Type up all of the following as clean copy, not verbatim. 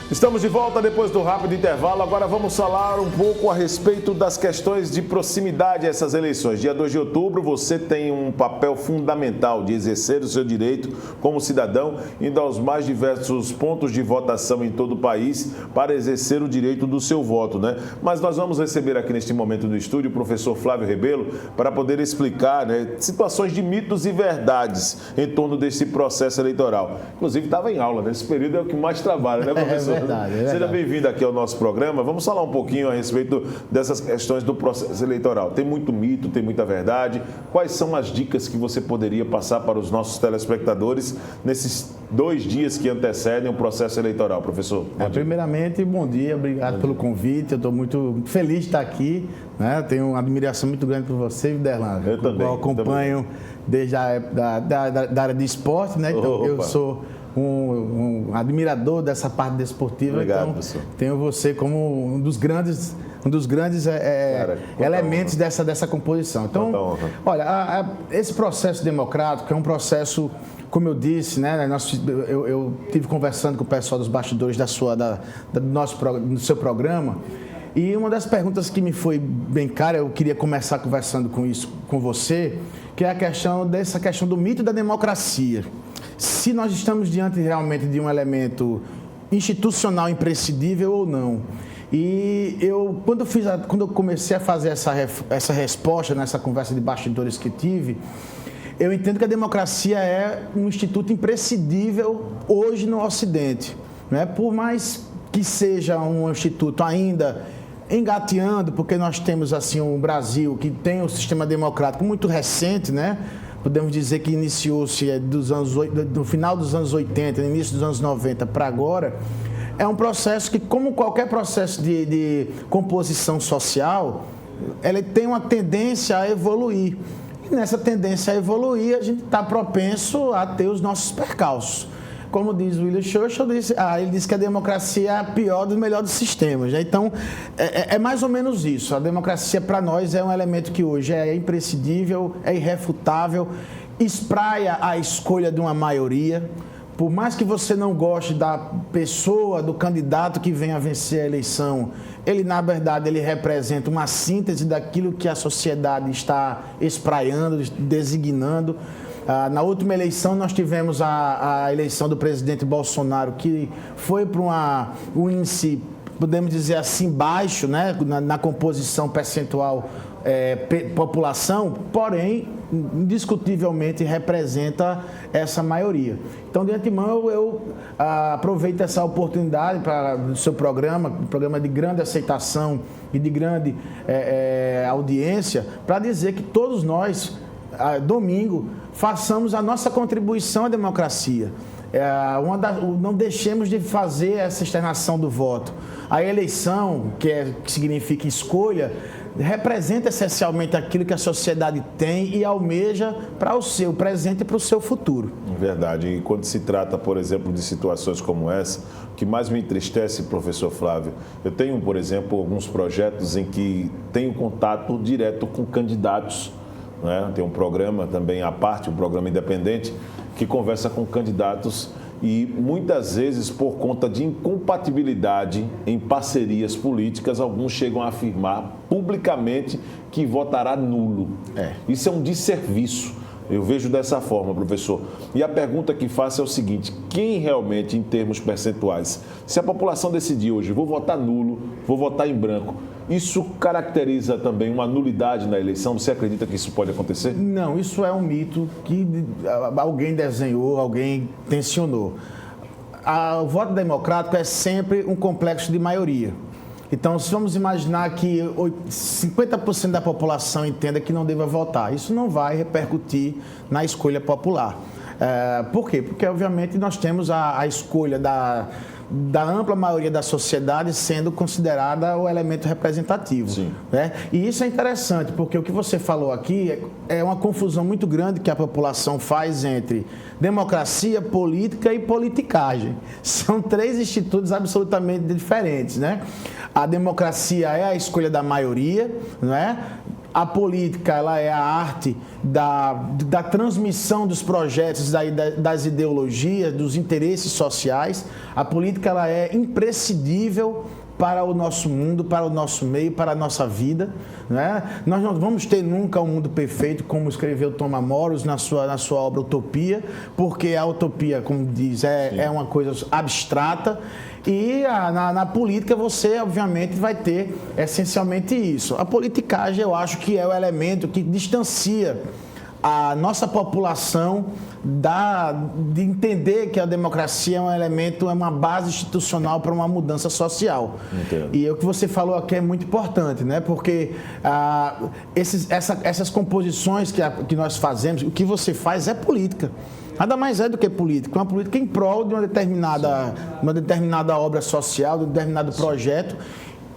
Estamos de volta depois do rápido intervalo. Agora vamos falar um pouco a respeito das questões de proximidade a essas eleições. Dia 2 de outubro, você tem um papel fundamental de exercer o seu direito como cidadão, indo aos mais diversos pontos de votação em todo o país para exercer o direito do seu voto, né? Mas nós vamos receber aqui neste momento no estúdio o professor Flávio Rebelo para poder explicar, né, situações de mitos e verdades em torno desse processo eleitoral. Inclusive estava em aula, nesse período é o que mais trabalha, né, professor? Verdade. Seja bem-vindo aqui ao nosso programa. Vamos falar um pouquinho a respeito dessas questões do processo eleitoral. Tem muito mito, tem muita verdade. Quais são as dicas que você poderia passar para os nossos telespectadores nesses 2 dias que antecedem o processo eleitoral, professor? Primeiramente, bom dia, obrigado pelo convite. Eu estou muito feliz de estar aqui, né? Tenho uma admiração muito grande por você, Viderlan. Eu também. Eu acompanho desde a época da área de esporte, né? Então, eu sou um admirador dessa parte desportiva. Obrigado, então, professor. Tenho você como um dos grandes elementos dessa composição. Então, olha, esse processo democrático é um processo, como eu disse, né? Eu tive conversando com o pessoal dos bastidores do seu programa, e uma das perguntas que me foi bem cara, eu queria começar conversando com você, que é dessa questão do mito da democracia. Se nós estamos diante realmente de um elemento institucional imprescindível ou não. E quando eu comecei a fazer essa resposta nessa conversa de bastidores que tive, eu entendo que a democracia é um instituto imprescindível hoje no Ocidente, né? Por mais que seja um instituto ainda engateando, porque nós temos assim um Brasil que tem um sistema democrático muito recente, né? Podemos dizer que iniciou-se no final dos anos 80, no início dos anos 90 para agora. É um processo que, como qualquer processo de composição social, ele tem uma tendência a evoluir. E nessa tendência a evoluir, a gente está propenso a ter os nossos percalços. Como diz William Churchill, ele diz que a democracia é a pior dos melhores sistemas, né? Então, é mais ou menos isso. A democracia, para nós, é um elemento que hoje é imprescindível, é irrefutável, espraia a escolha de uma maioria. Por mais que você não goste da pessoa, do candidato que venha a vencer a eleição, ele, na verdade, ele representa uma síntese daquilo que a sociedade está espraiando, designando. Na última eleição, nós tivemos a eleição do presidente Bolsonaro, que foi para um índice, podemos dizer assim, baixo, né, na composição percentual população, porém, indiscutivelmente representa essa maioria. Então, de antemão, eu aproveito essa oportunidade do seu programa, um programa de grande aceitação e de grande audiência, para dizer que todos nós, domingo, façamos a nossa contribuição à democracia. Não deixemos de fazer essa externação do voto. A eleição, que significa escolha, representa essencialmente aquilo que a sociedade tem e almeja para o seu presente e para o seu futuro. Verdade. E quando se trata, por exemplo, de situações como essa, o que mais me entristece, professor Flávio, eu tenho, por exemplo, alguns projetos em que tenho contato direto com candidatos, né? Tem um programa também à parte, um programa independente, que conversa com candidatos e muitas vezes, por conta de incompatibilidade em parcerias políticas, alguns chegam a afirmar publicamente que votará nulo. Isso é um desserviço. Eu vejo dessa forma, professor. E a pergunta que faço é o seguinte: quem realmente, em termos percentuais, se a população decidir hoje, vou votar nulo, vou votar em branco, isso caracteriza também uma nulidade na eleição? Você acredita que isso pode acontecer? Não, isso é um mito que alguém desenhou, alguém tensionou. O voto democrático é sempre um complexo de maioria. Então, se vamos imaginar que 50% da população entenda que não deva votar, isso não vai repercutir na escolha popular. Por quê? Porque, obviamente, nós temos a escolha da ampla maioria da sociedade sendo considerada o elemento representativo. Sim. Né? E isso é interessante, porque o que você falou aqui é uma confusão muito grande que a população faz entre democracia, política e politicagem. São 3 institutos absolutamente diferentes, né? A democracia é a escolha da maioria, não é? A política, ela é a arte da transmissão dos projetos, das ideologias, dos interesses sociais. A política, ela é imprescindível para o nosso mundo, para o nosso meio, para a nossa vida, né? Nós não vamos ter nunca um mundo perfeito, como escreveu Thomas More na sua obra Utopia, porque a utopia, como diz, é uma coisa abstrata. E na política você, obviamente, vai ter essencialmente isso. A politicagem, eu acho que é o elemento que distancia a nossa população de entender que a democracia é um elemento, é uma base institucional para uma mudança social. Entendo. E o que você falou aqui é muito importante, né? Porque essas composições que nós fazemos, o que você faz é política. Nada mais é do que política. Uma política em prol de uma determinada obra social, de um determinado projeto.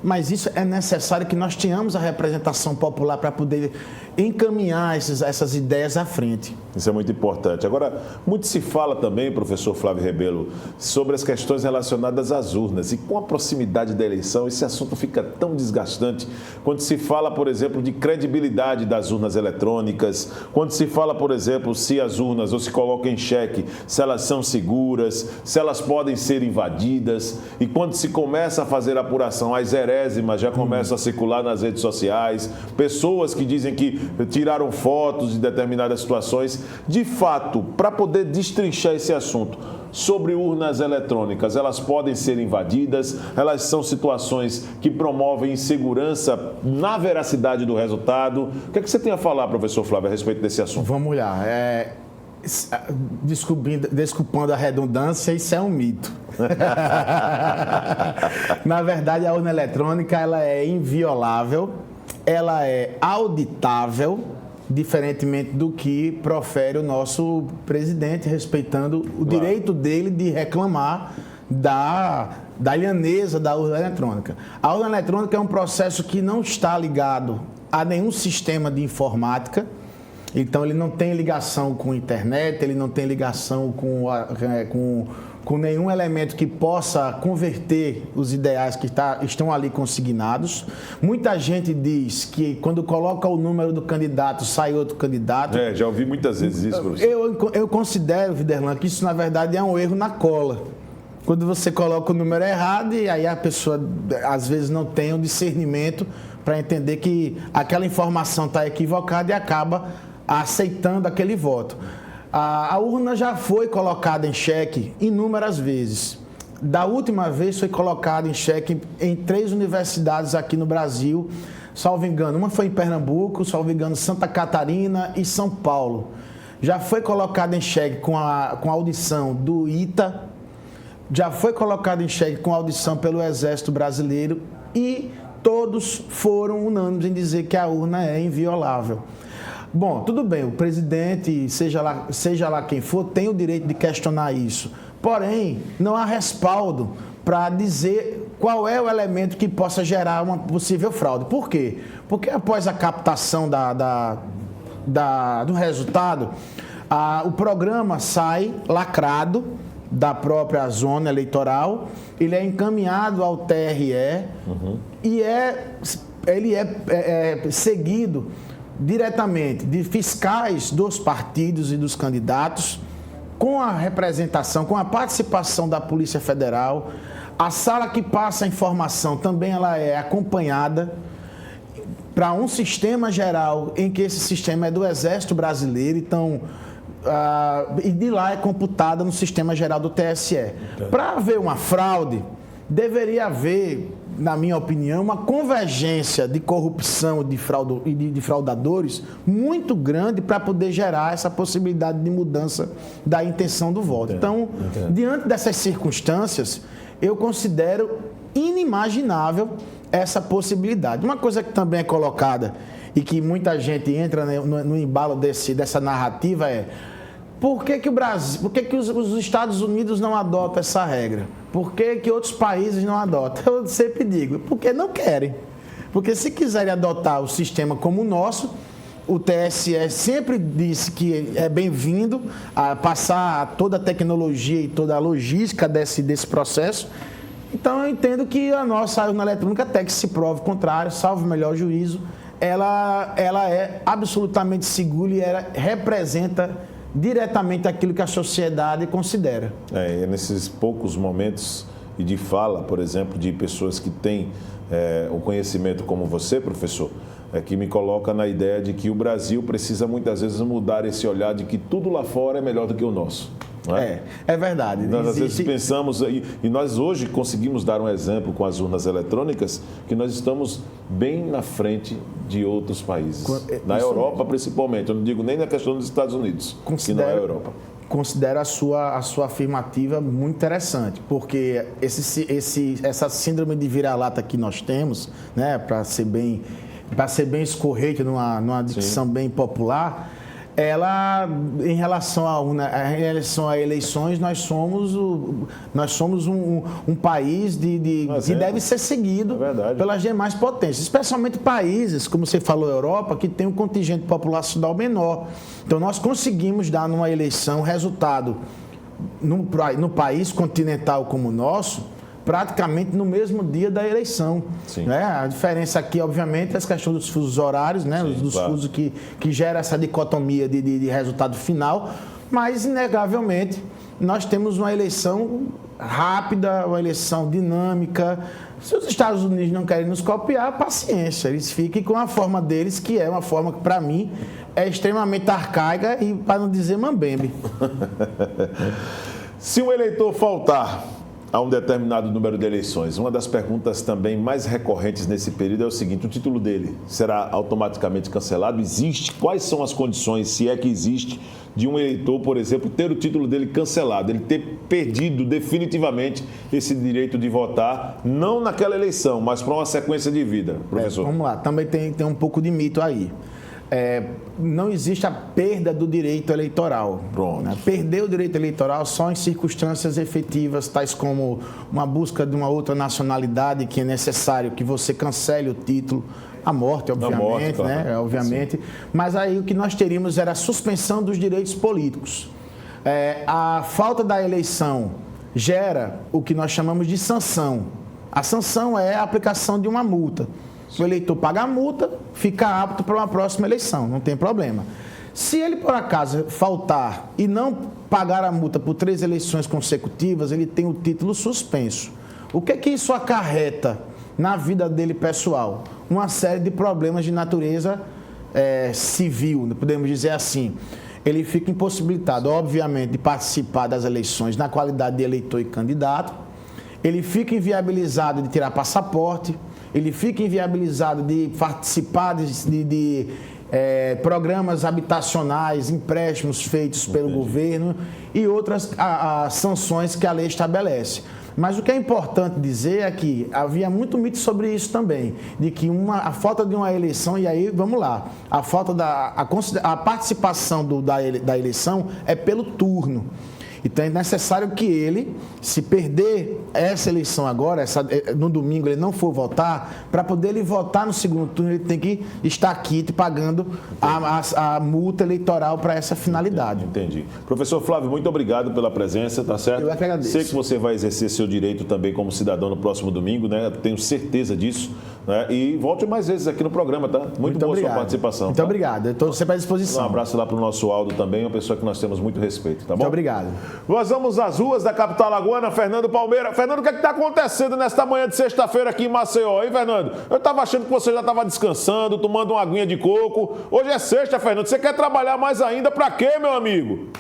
Mas isso é necessário que nós tenhamos a representação popular para poder encaminhar essas ideias à frente. Isso é muito importante. Agora, muito se fala também, professor Flávio Rebelo, sobre as questões relacionadas às urnas. E com a proximidade da eleição, esse assunto fica tão desgastante. Quando se fala, por exemplo, de credibilidade das urnas eletrônicas, quando se fala, por exemplo, se as urnas ou se coloca em xeque, se elas são seguras, se elas podem ser invadidas. E quando se começa a fazer a apuração, as herésimas já começam a circular nas redes sociais, pessoas que dizem que tiraram fotos de determinadas situações. De fato, para poder destrinchar esse assunto sobre urnas eletrônicas, elas podem ser invadidas, elas são situações que promovem insegurança na veracidade do resultado. O que é que você tem a falar, professor Flávio, a respeito desse assunto? Vamos lá. Desculpando a redundância, isso é um mito. Na verdade, a urna eletrônica, ela é inviolável, ela é auditável, diferentemente do que profere o nosso presidente, respeitando o direito dele de reclamar da lhaneza da urna eletrônica. A urna eletrônica é um processo que não está ligado a nenhum sistema de informática. Então, ele não tem ligação com a internet, ele não tem ligação com nenhum elemento que possa converter os ideais que estão ali consignados. Muita gente diz que quando coloca o número do candidato, sai outro candidato. Já ouvi muitas vezes isso, professor. Eu considero, Viderlan, que isso, na verdade, é um erro na cola. Quando você coloca o número errado e aí a pessoa, às vezes, não tem o discernimento para entender que aquela informação está equivocada e acaba aceitando aquele voto. A urna já foi colocada em xeque inúmeras vezes. Da última vez foi colocada em xeque em 3 universidades aqui no Brasil, salvo engano. Uma foi em Pernambuco, salvo engano, Santa Catarina e São Paulo. Já foi colocada em xeque com a audição do ITA, já foi colocada em xeque com a audição pelo Exército Brasileiro e todos foram unânimes em dizer que a urna é inviolável. Bom, tudo bem, o presidente, seja lá quem for, tem o direito de questionar isso. Porém, não há respaldo para dizer qual é o elemento que possa gerar uma possível fraude. Por quê? Porque após a captação do resultado, o programa sai lacrado da própria zona eleitoral, ele é encaminhado ao TRE e ele é seguido diretamente de fiscais dos partidos e dos candidatos, com a representação, com a participação da Polícia Federal. A sala que passa a informação também ela é acompanhada para um sistema geral, em que esse sistema é do Exército Brasileiro, então, e de lá é computada no sistema geral do TSE. Para haver uma fraude, deveria haver, na minha opinião, uma convergência de corrupção e de fraudadores muito grande para poder gerar essa possibilidade de mudança da intenção do voto. Então, diante dessas circunstâncias, eu considero inimaginável essa possibilidade. Uma coisa que também é colocada e que muita gente entra no embalo dessa narrativa é: por que o Brasil, por que os Estados Unidos não adotam essa regra? Por que outros países não adotam? Eu sempre digo, porque não querem. Porque se quiserem adotar o sistema como o nosso, o TSE sempre disse que é bem-vindo a passar toda a tecnologia e toda a logística desse processo. Então eu entendo que a nossa urna eletrônica, até que se prove o contrário, salvo o melhor juízo, ela é absolutamente segura e ela representa diretamente aquilo que a sociedade considera. É nesses poucos momentos e de fala, por exemplo, de pessoas que têm o conhecimento como você, professor, que me coloca na ideia de que o Brasil precisa muitas vezes mudar esse olhar de que tudo lá fora é melhor do que o nosso. É verdade. Nós às vezes pensamos, e nós hoje conseguimos dar um exemplo com as urnas eletrônicas, que nós estamos bem na frente de outros países. Na Europa, principalmente. Eu não digo nem na questão dos Estados Unidos, que não é a Europa. Considero a sua afirmativa muito interessante, porque essa síndrome de vira-lata que nós temos, né, para ser bem escorreito, numa dicção bem popular, ela, em relação a eleições, nós somos um país que deve ser seguido pelas demais potências, especialmente países, como você falou, Europa, que tem um contingente populacional menor. Então, nós conseguimos dar numa eleição resultado no país continental como o nosso, praticamente no mesmo dia da eleição. Né? A diferença aqui, obviamente, é a questão dos fusos horários, né? Dos fusos que gera essa dicotomia de resultado final, mas, inegavelmente, nós temos uma eleição rápida, uma eleição dinâmica. Se os Estados Unidos não querem nos copiar, paciência, eles fiquem com a forma deles, que é uma forma que, para mim, é extremamente arcaica e, para não dizer, mambembe. Se um eleitor faltar a um determinado número de eleições, uma das perguntas também mais recorrentes nesse período é o seguinte: o título dele será automaticamente cancelado? Existe? Quais são as condições, se é que existe, de um eleitor, por exemplo, ter o título dele cancelado, ele ter perdido definitivamente esse direito de votar, não naquela eleição, mas para uma sequência de vida, professor? Vamos lá, também tem um pouco de mito aí. Não existe a perda do direito eleitoral. Né? Perder o direito eleitoral só em circunstâncias efetivas, tais como uma busca de uma outra nacionalidade, que é necessário que você cancele o título, a morte, obviamente, claro. Né? Obviamente. Mas aí o que nós teríamos era a suspensão dos direitos políticos. A falta da eleição gera o que nós chamamos de sanção. A sanção é a aplicação de uma multa. O eleitor paga a multa, fica apto para uma próxima eleição, não tem problema. Se ele, por acaso, faltar e não pagar a multa por 3 eleições consecutivas, ele tem o título suspenso. O que é que isso acarreta na vida dele pessoal? Uma série de problemas de natureza civil, podemos dizer assim. Ele fica impossibilitado, obviamente, de participar das eleições na qualidade de eleitor e candidato. Ele fica inviabilizado de tirar passaporte. Ele fica inviabilizado de participar de programas habitacionais, empréstimos feitos pelo governo e outras sanções que a lei estabelece. Mas o que é importante dizer é que havia muito mito sobre isso também, de que a falta de uma eleição, e aí vamos lá, a falta a participação da eleição é pelo turno. Então é necessário que ele, se perder essa eleição agora, no domingo ele não for votar, para poder ele votar no segundo turno, ele tem que estar aqui pagando a multa eleitoral para essa finalidade. Entendi. Professor Flávio, muito obrigado pela presença, tá certo? Eu é que agradeço. Sei que você vai exercer seu direito também como cidadão no próximo domingo, né? Tenho certeza disso. Né? E volte mais vezes aqui no programa, tá? Muito boa obrigado. Sua participação. Muito obrigado. Eu estou sempre à disposição. Um abraço lá para o nosso Aldo também, uma pessoa que nós temos muito respeito, tá bom? Muito obrigado. Nós vamos às ruas da capital alagoana, Fernando Palmeira. Fernando, o que é que está acontecendo nesta manhã de sexta-feira aqui em Maceió, hein, Fernando? Eu estava achando que você já estava descansando, tomando uma aguinha de coco. Hoje é sexta, Fernando. Você quer trabalhar mais ainda para quê, meu amigo?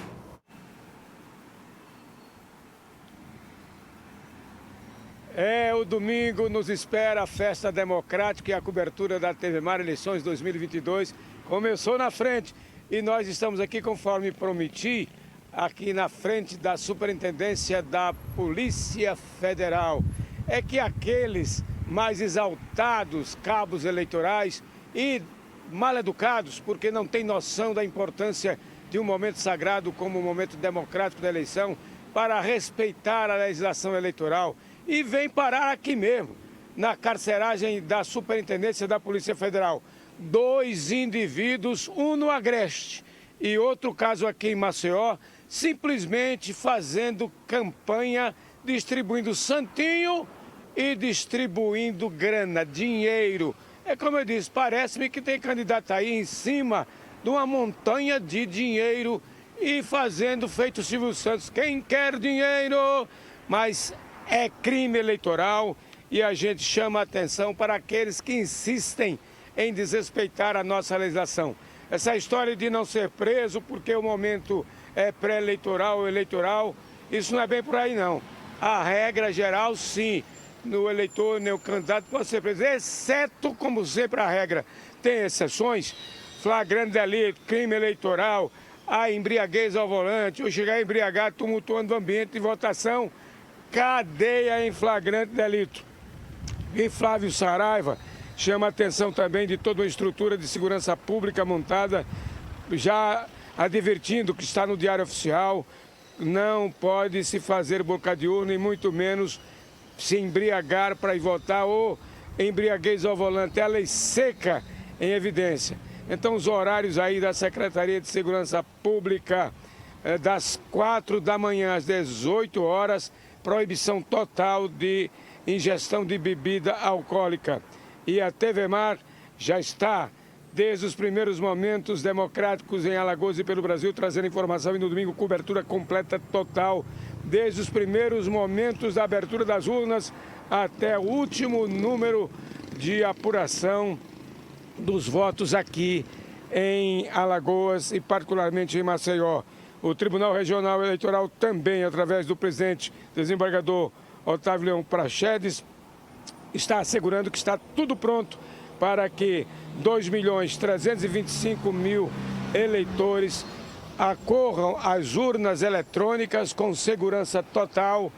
O domingo nos espera a festa democrática e a cobertura da TV Mar Eleições 2022. Começou na frente e nós estamos aqui, conforme prometi, aqui na frente da Superintendência da Polícia Federal. É que aqueles mais exaltados cabos eleitorais e mal educados, porque não têm noção da importância de um momento sagrado como o momento democrático da eleição, para respeitar a legislação eleitoral, e vem parar aqui mesmo, na carceragem da Superintendência da Polícia Federal. 2 indivíduos, um no Agreste e outro caso aqui em Maceió, simplesmente fazendo campanha, distribuindo santinho e distribuindo grana, dinheiro, É como eu disse, parece-me que tem candidato aí em cima de uma montanha de dinheiro e fazendo feito Silvio Santos. Quem quer dinheiro? Mas é crime eleitoral e a gente chama a atenção para aqueles que insistem em desrespeitar a nossa legislação. Essa história de não ser preso porque o momento é pré-eleitoral ou eleitoral, isso não é bem por aí não. A regra geral, sim, no eleitor, no candidato pode ser preso, exceto, como sempre, a regra tem exceções, flagrante delito, crime eleitoral, a embriaguez ao volante, ou chegar embriagado tumultuando o ambiente de votação, cadeia em flagrante delito. E Flávio Saraiva chama a atenção também de toda uma estrutura de segurança pública montada, já advertindo que está no Diário Oficial, não pode se fazer boca de urna e muito menos se embriagar para ir votar ou embriaguez ao volante. É a lei seca em evidência. Então os horários aí da Secretaria de Segurança Pública, das 4 da manhã às 18 horas, proibição total de ingestão de bebida alcoólica. E a TV Mar já está, desde os primeiros momentos democráticos em Alagoas e pelo Brasil, trazendo informação e no domingo cobertura completa total, desde os primeiros momentos da abertura das urnas até o último número de apuração dos votos aqui em Alagoas e particularmente em Maceió. O Tribunal Regional Eleitoral também, através do presidente desembargador Otávio Leão Praxedes, está assegurando que está tudo pronto para que 2.325.000 eleitores acorram às urnas eletrônicas com segurança total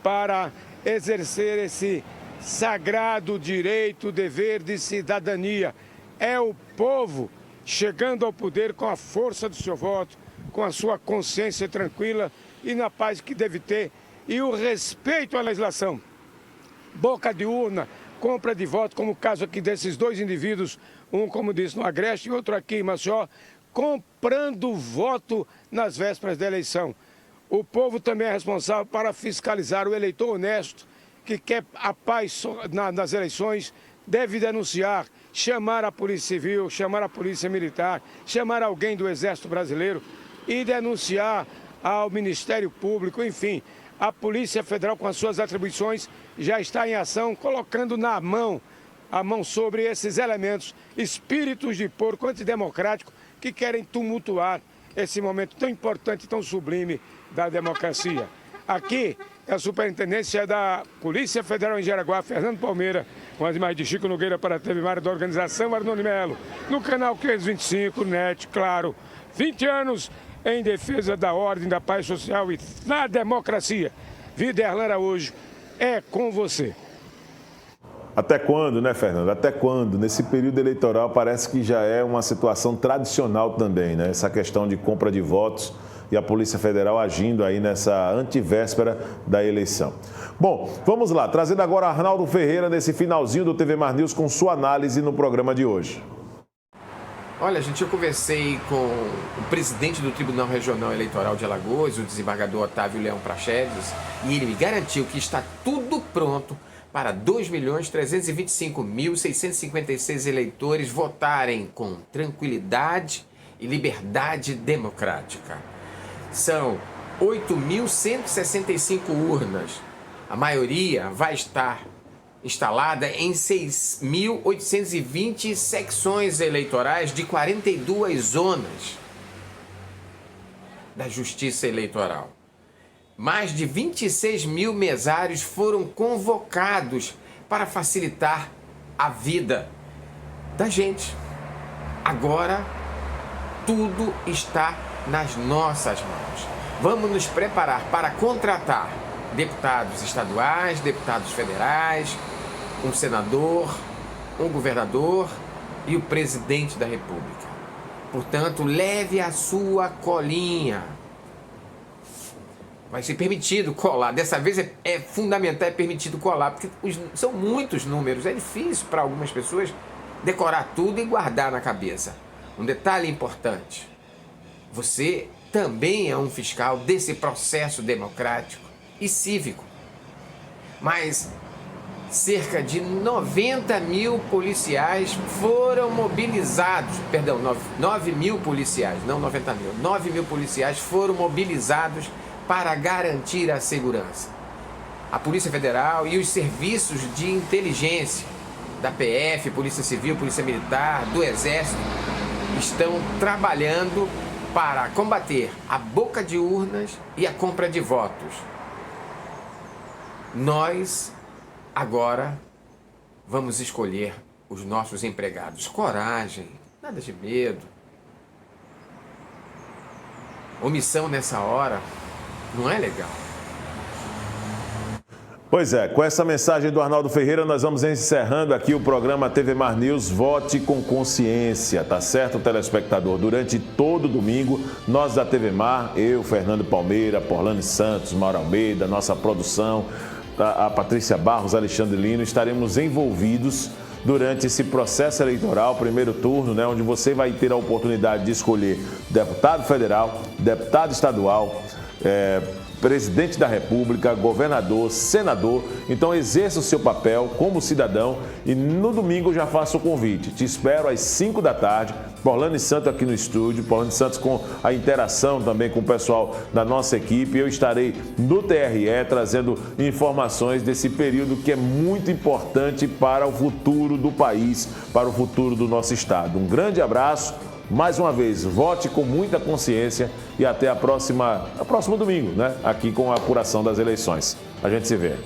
para exercer esse sagrado direito, dever de cidadania. É o povo chegando ao poder com a força do seu voto, com a sua consciência tranquila e na paz que deve ter e o respeito à legislação. Boca de urna, compra de voto, como o caso aqui desses dois indivíduos, um, como disse, no Agreste e outro aqui em Maceió, comprando voto nas vésperas da eleição. O povo também é responsável para fiscalizar o eleitor honesto, que quer a paz nas eleições, deve denunciar, chamar a Polícia Civil, chamar a Polícia Militar, chamar alguém do Exército Brasileiro e denunciar ao Ministério Público, enfim. A Polícia Federal, com as suas atribuições, já está em ação, colocando a mão sobre esses elementos, espíritos de porco antidemocrático, que querem tumultuar esse momento tão importante e tão sublime da democracia. Aqui é a Superintendência da Polícia Federal em Jaraguá, Fernando Palmeira, com as imagens de Chico Nogueira para a TV Mar da Organização Arnone Melo, no canal 525, NET, claro, 20 anos em defesa da ordem, da paz social e da democracia. Viderlan Araújo, é com você. Até quando, né, Fernando? Até quando? Nesse período eleitoral parece que já é uma situação tradicional também, né? Essa questão de compra de votos e a Polícia Federal agindo aí nessa antivéspera da eleição. Bom, vamos lá, trazendo agora Arnaldo Ferreira nesse finalzinho do TV Mar News com sua análise no programa de hoje. Olha, gente, eu conversei com o presidente do Tribunal Regional Eleitoral de Alagoas, o desembargador Otávio Leão Praxedes, e ele me garantiu que está tudo pronto para 2.325.656 eleitores votarem com tranquilidade e liberdade democrática. São 8.165 urnas. A maioria vai estar instalada em 6.820 secções eleitorais de 42 zonas da Justiça Eleitoral. Mais de 26 mil mesários foram convocados para facilitar a vida da gente. Agora, tudo está nas nossas mãos. Vamos nos preparar para contratar deputados estaduais, deputados federais, um senador, um governador e o presidente da República. Portanto, leve a sua colinha. Vai ser permitido colar. Dessa vez é fundamental, é permitido colar, porque são muitos números. É difícil para algumas pessoas decorar tudo e guardar na cabeça. Um detalhe importante: você também é um fiscal desse processo democrático e cívico. Mas cerca de 90 mil policiais foram mobilizados, perdão, 9 mil policiais, não 90 mil, 9 mil policiais foram mobilizados para garantir a segurança. A Polícia Federal e os serviços de inteligência da PF, Polícia Civil, Polícia Militar, do Exército, estão trabalhando para combater a boca de urnas e a compra de votos. Nós, agora, vamos escolher os nossos empregados. Coragem, nada de medo. Omissão nessa hora não é legal. Pois é, com essa mensagem do Arnaldo Ferreira, nós vamos encerrando aqui o programa TV Mar News. Vote com consciência, tá certo, telespectador? Durante todo domingo, nós da TV Mar, eu, Fernando Palmeira, Porlane Santos, Mauro Almeida, nossa produção, a Patrícia Barros, Alexandre Lino, estaremos envolvidos durante esse processo eleitoral, primeiro turno, né, onde você vai ter a oportunidade de escolher deputado federal, deputado estadual, presidente da República, governador, senador. Então exerça o seu papel como cidadão e no domingo já faço o convite. Te espero às 5 da tarde, Porlane Santos aqui no estúdio, Porlane Santos com a interação também com o pessoal da nossa equipe. Eu estarei no TRE trazendo informações desse período que é muito importante para o futuro do país, para o futuro do nosso estado. Um grande abraço. Mais uma vez, vote com muita consciência e até a próximo domingo, né? Aqui com a apuração das eleições. A gente se vê.